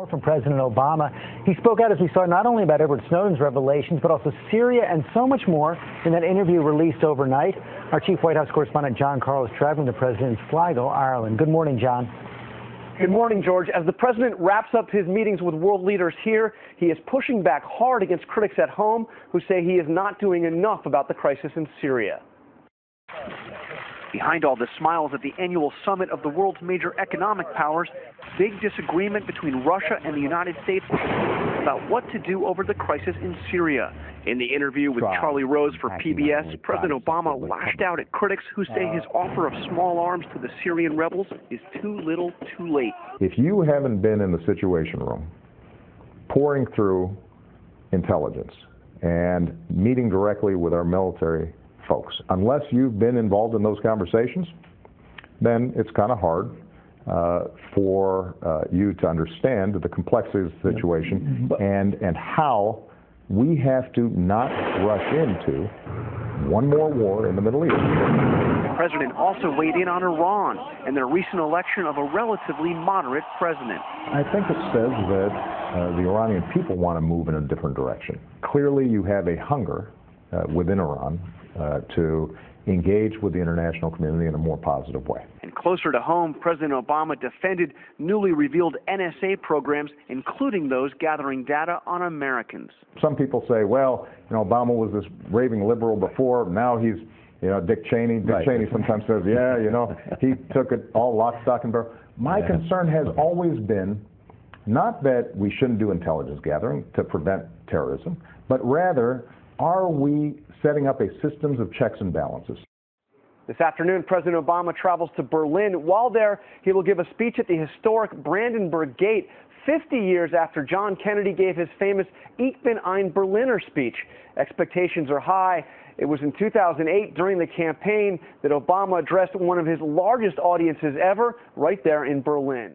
More from President Obama. He spoke out, as we saw, not only about Edward Snowden's revelations, but also Syria and so much more in that interview released overnight. Our chief White House correspondent, John Carl, is traveling to President Sligo, Ireland. Good morning, John. Good morning, George. As the president wraps up his meetings with world leaders here, he is pushing back hard against critics at home who say he is not doing enough about the crisis in Syria. Behind all the smiles at the annual summit of the world's major economic powers, big disagreement between Russia and the United States about what to do over the crisis in Syria. In the interview with Charlie Rose for PBS, President Obama lashed out at critics who say his offer of small arms to the Syrian rebels is too little, too late. If you haven't been in the Situation Room, pouring through intelligence and meeting directly with our military folks, unless you've been involved in those conversations, then it's kind of hard for you to understand the complexities of the situation and how we have to not rush into one more war in the Middle East. The president also weighed in on Iran and their recent election of a relatively moderate president. I think it says that the Iranian people want to move in a different direction. Clearly, you have a hunger within Iran to engage with the international community in a more positive way. And closer to home, President Obama defended newly revealed NSA programs, including those gathering data on Americans. Some people say, well, Obama was this raving liberal before, now he's, Dick Cheney. Dick Cheney sometimes says, yeah, he took it all lock, stock, and barrel. My concern has always been not that we shouldn't do intelligence gathering to prevent terrorism, but rather, are we setting up a systems of checks and balances? This afternoon, President Obama travels to Berlin. While there, he will give a speech at the historic Brandenburg Gate, 50 years after John Kennedy gave his famous Ich bin ein Berliner speech. Expectations are high. It was in 2008, during the campaign, that Obama addressed one of his largest audiences ever, right there in Berlin.